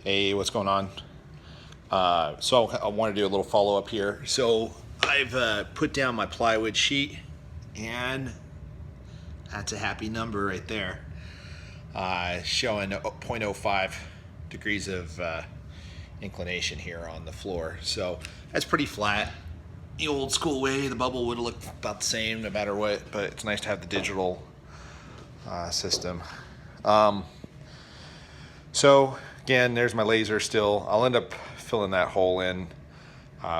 Hey, what's going on? So I want to do a little follow-up here. So I've put down my plywood sheet, and that's a happy number right there, showing 0.05 degrees of inclination here on the floor. So that's pretty flat. The old school way, the bubble would have looked about the same no matter what, but it's nice to have the digital system. So again, there's my laser still. I'll end up filling that hole in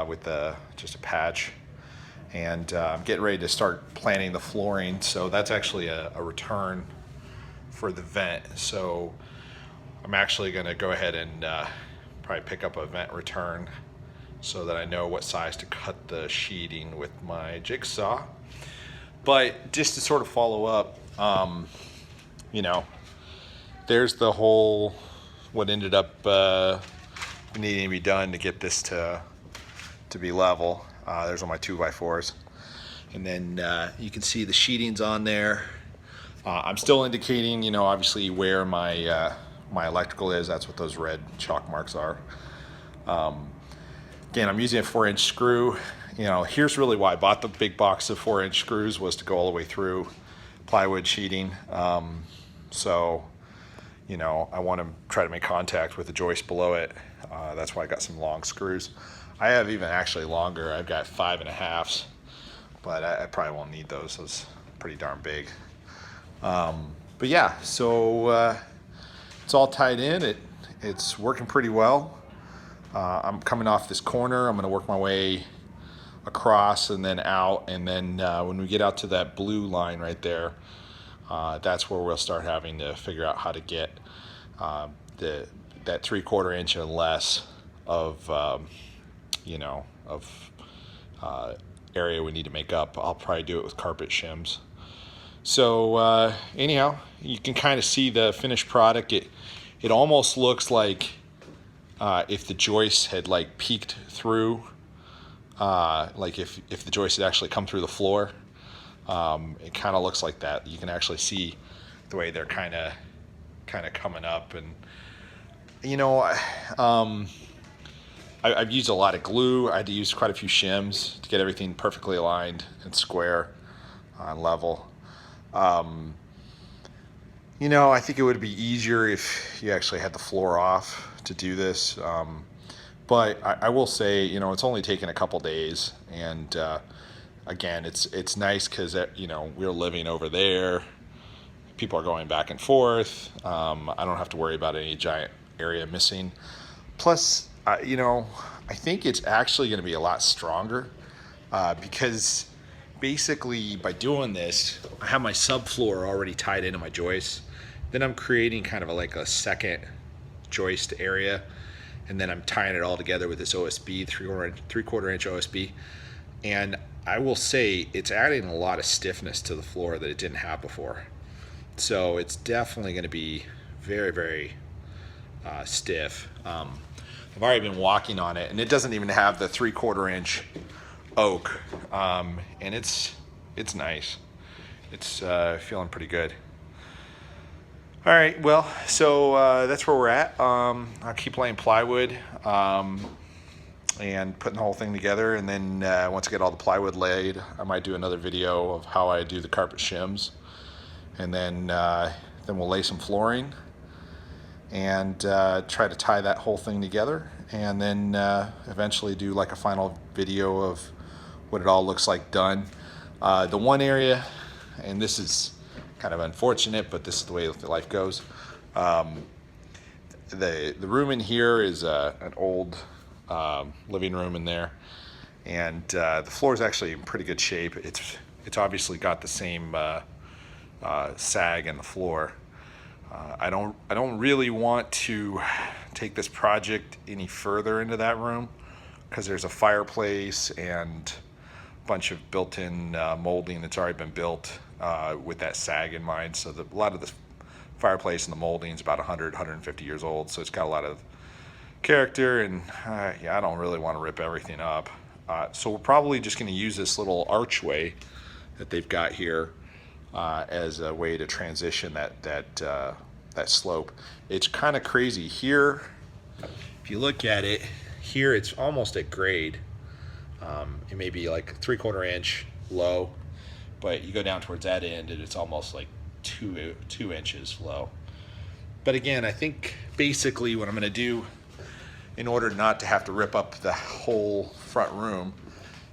with just a patch. And I'm getting ready to start planning the flooring. So that's actually a return for the vent. So I'm actually gonna go ahead and probably pick up a vent return so that I know what size to cut the sheeting with my jigsaw. But just to sort of follow up, there's the whole, what ended up needing to be done to get this to be level. There's all my 2x4s. And then you can see the sheeting's on there. I'm still indicating, obviously where my my electrical is. That's what those red chalk marks are. Again, I'm using a 4-inch screw. Here's really why I bought the big box of 4-inch screws, was to go all the way through plywood sheeting. I want to try to make contact with the joist below it. That's why I got some long screws. I have even actually longer. I've got 5.5s, but I probably won't need those. Those are pretty darn big. But yeah, so it's all tied in. It's working pretty well. I'm coming off this corner. I'm going to work my way across and then out, and then when we get out to that blue line right there, that's where we'll start having to figure out how to get that 3/4 inch and less of area we need to make up. I'll probably do it with carpet shims. So anyhow, you can kind of see the finished product. It almost looks like if the joist had like peeked through, like if the joist had actually come through the floor. It kind of looks like that. You can actually see the way they're kind of coming up. And I've used a lot of glue. I had to use quite a few shims to get everything perfectly aligned and square on level. I think it would be easier if you actually had the floor off to do this. But I will say, it's only taken a couple days, and again, it's nice because we're living over there. People are going back and forth. I don't have to worry about any giant area missing. Plus, I think it's actually going to be a lot stronger because basically by doing this, I have my subfloor already tied into my joists. Then I'm creating kind of like a second joist area, and then I'm tying it all together with this OSB, 3/4 inch OSB. And I will say it's adding a lot of stiffness to the floor that it didn't have before. So it's definitely going to be very, very stiff. I've already been walking on it, and it doesn't even have the 3/4 inch oak, and it's nice. It's feeling pretty good. All right, well, so that's where we're at. I'll keep laying plywood and putting the whole thing together, and then once I get all the plywood laid, I might do another video of how I do the carpet shims, and then we'll lay some flooring and try to tie that whole thing together, and then eventually do like a final video of what it all looks like done. The one area, and this is kind of unfortunate, but this is the way life goes. The room in here is an old living room in there, and the floor is actually in pretty good shape. It's obviously got the same sag in the floor. I don't really want to take this project any further into that room because there's a fireplace and a bunch of built-in molding that's already been built with that sag in mind. So a lot of the fireplace and the molding is about 150 years old, so it's got a lot of character, and I don't really want to rip everything up. So we're probably just going to use this little archway that they've got here as a way to transition that slope. It's kind of crazy here. if you look at it, here it's almost at grade. It may be like 3/4 inch low, but you go down towards that end and it's almost like two inches low. But again, I think basically what I'm going to do in order not to have to rip up the whole front room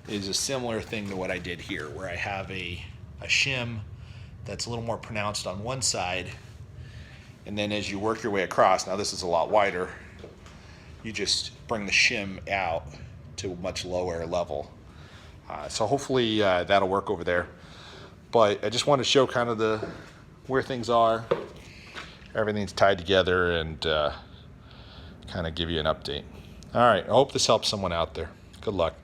is a similar thing to what I did here, where I have a shim that's a little more pronounced on one side, and then as you work your way across, now this is a lot wider, you just bring the shim out to a much lower level. So hopefully that'll work over there. But I just want to show kind of where things are. Everything's tied together, and kind of give you an update. All right, I hope this helps someone out there. Good luck.